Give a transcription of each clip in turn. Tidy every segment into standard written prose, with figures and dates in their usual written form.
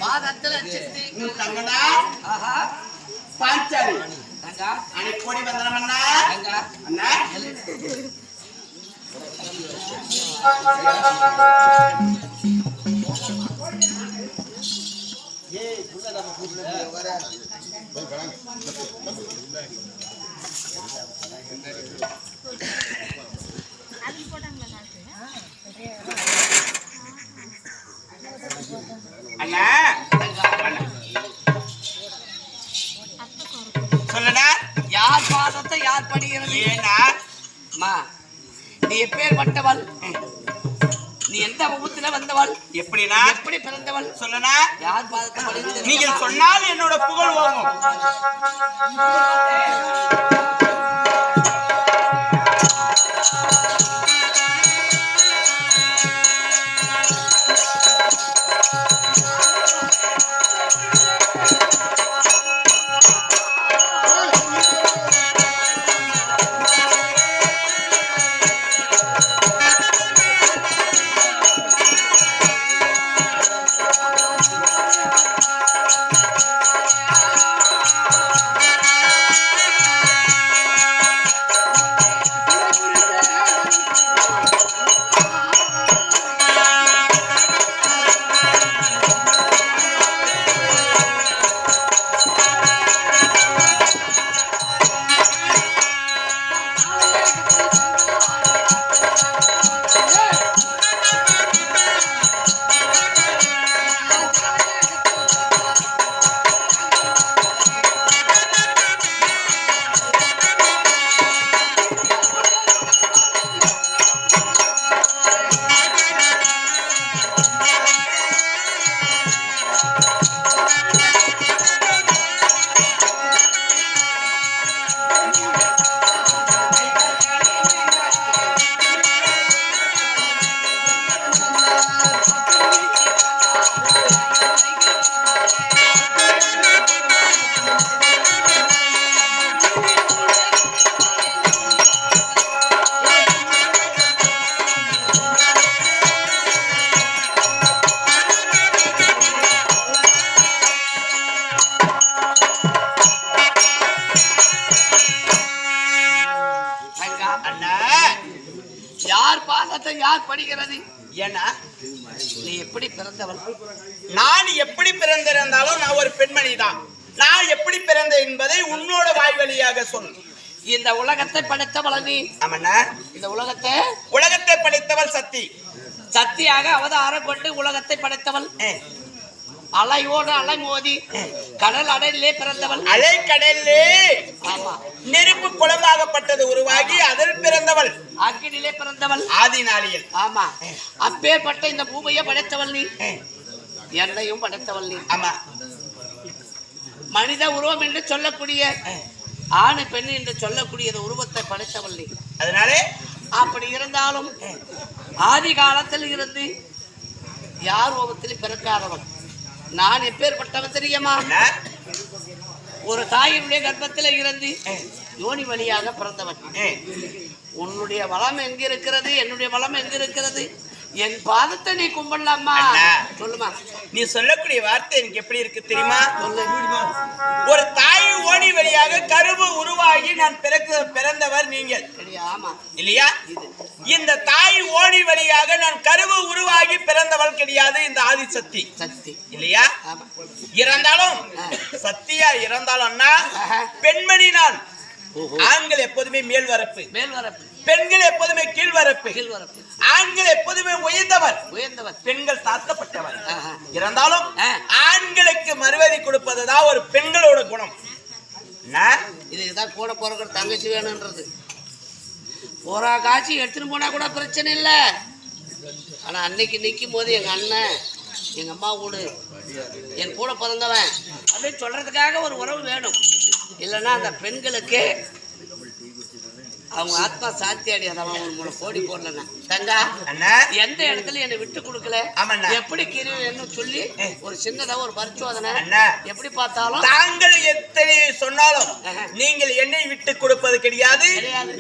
மாதத்துல சித்தி உன் தங்கடா ஆஹா பாஞ்சாலி தங்கா அன்னைக்கு கோடி வந்தனம் அண்ணா தங்கா அண்ணா அண்ணா சொல்லடா யார் பாதத்தை யார் படிக்கிறது ஏன்னா அம்மா நீ எப்பேற்பட்டவள் நீ எந்த முகத்துல வந்தவள் எப்படினா எப்படி பிறந்தவள் சொல்லனா யார் பாதத்தை படிக்கிறது நீங்கள் சொன்னால் என்னோட புகழ் வாங்கும் யார் படிக்கிறது ஏன்னா நீ எப்படி பிறந்தவள் நான் எப்படி பிறந்திருந்தாலும் நான் ஒரு பெண்மணி தான் நான் எப்படி பிறந்தேன் என்பதை உன்னோட வாய் வழியாக சொல் இந்த உலகத்தை படைத்தவள் நீ ஆமண்ணா இந்த உலகத்தை படைத்தவள் சக்தி சக்தியாக அவதாரம் கொண்டு உலகத்தை படைத்தவள் அலையோடு அலை மோதி கடல் அடையிலே பிறந்தவள் அலை கடலிலே ஆமா நெருப்பு குளமாகப்பட்டது உருவாகி அதில் பிறந்தவள் அக்கினிலே பிறந்தவள் ஆதி நாளில் ஆமா அப்பேற்பட்ட இந்த பூமியை படைத்தவள் நீ என்னையும் படைத்தவள் நீ ஆமா மனித உருவம் என்று சொல்லக்கூடிய ஆணு பெண் என்று சொல்லக்கூடிய உருவத்தை படைத்தவள் நீ அதனாலே அப்படி இருந்தாலும் ஆதி காலத்தில் இருந்து யார் உருவத்தில் பிறக்காதவன் நான் எப்பேற்பட்டவன் தெரியுமா ஒரு தாயினுடைய கர்ப்பத்தில் இருந்து யோனி வழியாக பிறந்தவன் உன்னுடைய வளம் எங்க இருக்கிறது என்னுடைய வளம் எங்க இருக்கிறது என் பாதத்தை நீ கும்பிடலாமா சொல்லுமா நீ சொல்லக்கூடிய வார்த்தை எனக்கு எப்படி இருக்கு தெரியுமா ஒரு தாய் ஓணி வழியாக கருவு உருவாகி நான் பிறந்தவர் நீங்கள் இல்லையா இந்த தாய் ஓணி வழியாக நான் கருவு உருவாகி பிறந்தவள் கிடையாது இந்த ஆதிசக்தி சக்தி இல்லையா இறந்தாலும் சக்தியா இறந்தாலும் பெண்மணி நான் ஆண்கள் எப்போதுமே மேல்வரப்பு பெண்கள் எப்போதுமே கீழ்வரப்பு ஆண்கள் எப்போதுமே உயர்ந்தவர் பெண்கள் தாழ்த்தப்பட்டவர் இருந்தாலும் ஆண்களுக்கு மரியாதை கொடுப்பதுதான் ஒரு பெண்களோட குணம் இதுதான் கூட போற தங்கச்சி வேணும்ன்றது போறா காட்சி எடுத்துட்டு போனா கூட பிரச்சனை இல்லை ஆனா அன்னைக்கு நிற்கும் போது எங்க அண்ணன் எங்க அம்மா கூட என் கூட பிறந்தவன் அப்படின்னு சொல்றதுக்காக ஒரு உறவு வேணும் இல்லைன்னா அந்த பெண்களுக்கு அவங்க ஆத்மா சாத்தி அடையாதவன் உங்களை கோடி போடலண்ணா தங்கா எந்த இடத்துல என்னை விட்டு கொடுக்கல எப்படி கிரின்னு சொல்லி ஒரு சின்னதா ஒரு பரிசோதனை எப்படி பார்த்தாலும் தாங்கள் எத்தனை சொன்னாலும் நீங்கள் என்னை விட்டு கொடுப்பது கிடையாது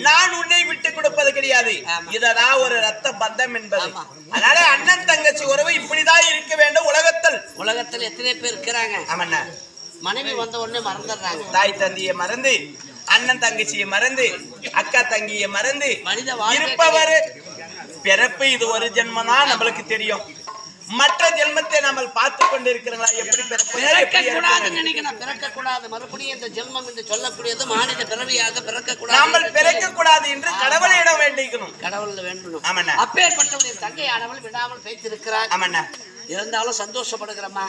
நான் உன்னை விட்டு கொடுப்பது கிடையாது இததான் ஒரு ரத்த பந்தம் என்பது அதனால அண்ணன் தங்கச்சி உறவு இப்படிதான் இருக்க வேண்டும் உலகத்தில் உலகத்துல எத்தனை பேர் இருக்கிறாங்க ஆமாண்ணா மனைவி வந்த உடனே மறந்துடுறாங்க தாய் தந்தையை மறந்து அண்ணன் தங்கச்சியை மறந்து அக்கா தங்கியை மறந்து மனித வாழ்க்கை இருப்பவர் பிறப்பு இது ஒரு ஜென்மம்தான் நம்மளுக்கு தெரியும் மற்ற ஜென்மத்தை நம்ம பார்த்து கொண்டு இருக்கிறோங்களா எப்படி பிறக்க கூடாதுன்னு நினைக்கிறேன் பிறக்க கூடாது மறுபடியும் இந்த ஜென்மம் என்று சொல்லக்கூடியது மாநில பிறவியாக பிறக்க கூடாது நாமல் பிறக்க கூடாது என்று கடவுளிடம் வேண்டிக்கணும் கடவுள் வேண்டும் ஆமாண்ணா அப்பேற்பட்டவளுடைய தங்கையானவள் விடாமல் பேசிருக்கிறார் ஆமாண்ணா இருந்தாலும் சந்தோஷப்படுகிறம்மா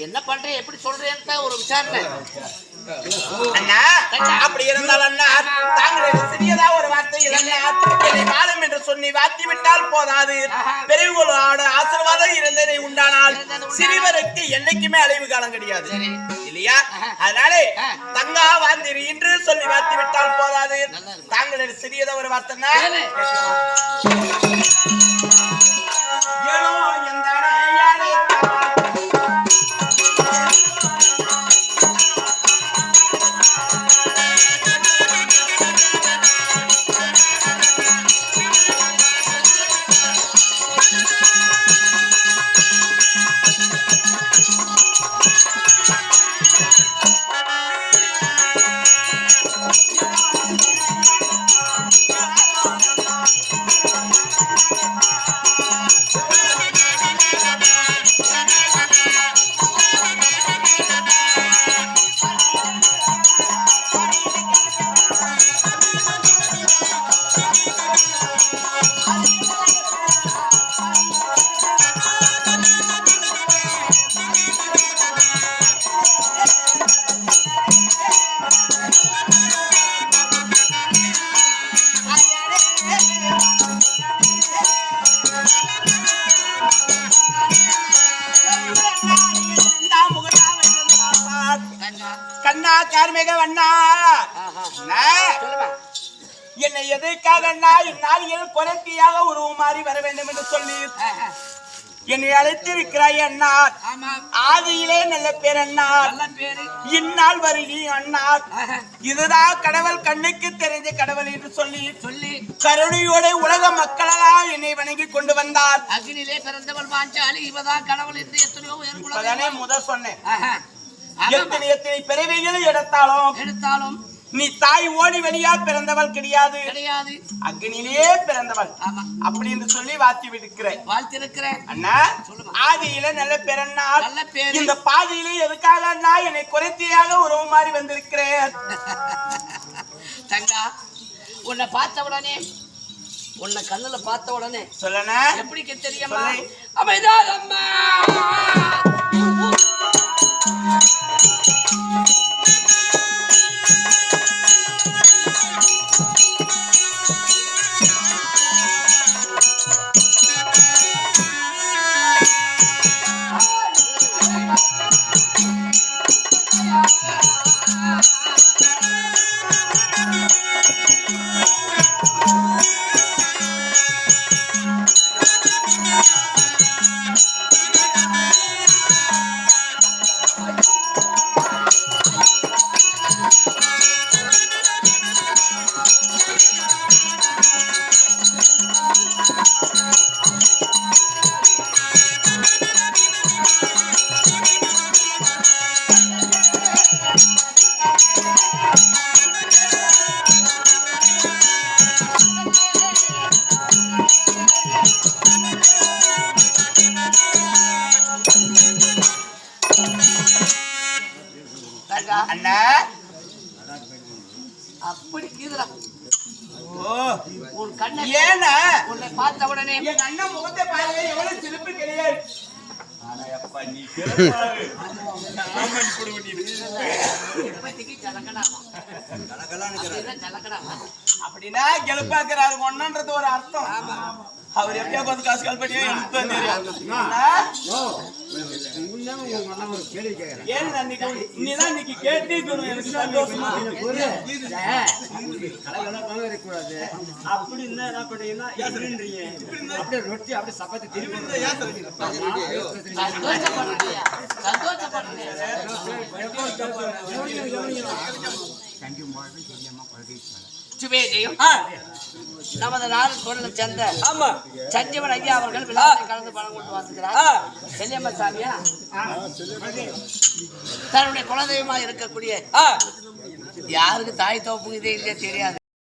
என்ன பண்றேன் எப்படி சொல்றேன்னு ஒரு விசாரணை அண்ணா அப்படி இருந்தால் அண்ணா தாங்கள் சிறியதா ஒரு வார்த்தை என்னை காலம் என்று சொல்லி வாத்தி விட்டால் போதாது பெரியவர்களோட ஆசீர்வாதம் இருந்ததை உண்டானால் சிறியவருக்கு என்னைக்குமே அழிவு காலம் கிடையாது இல்லையா அதனால தங்கா வாந்திரி என்று சொல்லி வாத்தி விட்டால் போதாது தாங்கள் சிறியதா ஒரு வார்த்தைன்னா கண்ணா கார்மிக வண்ணா என்னை எதற்காக இந்நாளில் குறைத்தியாக உருவமாறி வர வேண்டும் என்று சொல்லி என்னை அழைத்திருக்கிறாய் அண்ணா ஆதியிலே நல்ல பேர் அண்ணா இந்நாள் வருகி அண்ணா இதுதான் கடவுள் கண்ணுக்கு தெரிஞ்ச கடவுள் என்று சொல்லி கருணையோட உலக மக்களெல்லாம் என்னை வணங்கி கொண்டு வந்தார் அக்னியிலே பிறந்தவள் பாஞ்சாலி இவதான் கடவுள் என்று எத்தனையோ இப்பதானே முதல் சொன்னேன் எத்தனை பிறவிகளை எடுத்தாலும் நீ தாய் ஓடி வெளியா பிறந்தவள் கிடையாது அக்னியிலே பிறந்தவள் அப்படி என்று சொல்லி வாழ்த்திருக்கிறேன் அண்ணா ஆதியில நல்ல பிறன்னா இந்த பாதியிலே எதுக்காக அண்ணா என்னை குறைத்தியாக உறவு மாறி வந்திருக்கிறேன் தங்கா உன்னை பார்த்த உடனே உன்னை கண்ணுல பார்த்த உடனே சொல்லனா எப்படி தெரியுமா அமைதான் அம்மா அண்ணா அப்படி கீதுடா உன் கண்ணை ஏன்னா உன்னை பார்த்த உடனே என் அண்ணன் முகத்தை பாருங்க எவ்வளவு சிறப்பு கிடையாது அப்படின்னா கெலுப்பாக்குறாரு ஒன்னுன்றது ஒரு அர்த்தம் அவர் எப்படியா கொஞ்சம் காசு கால் பண்ணி இன்னைக்கு கேட்டுக்கணும் எனக்கு சந்தோஷமா அப்படி இருந்தா என்ன பண்ணீங்கன்னா அப்படியே ரொட்டி அப்படியே சப்பாத்தி திருப்பி சுபேஜையும் ஆ, நமது நாடு பொருளை சேர்ந்த ஆமா சஞ்சீவன் ஐயா அவர்கள் விழாவில் கலந்து பணம் கொண்டு வந்துக்கிறார். ஆ, செல்லியம்ம சாமியா தன்னுடைய குலதெய்வமா இருக்கக்கூடிய ஆ, யாருக்கு தாய் தோப்பு இதே இல்லையா தெரியாது.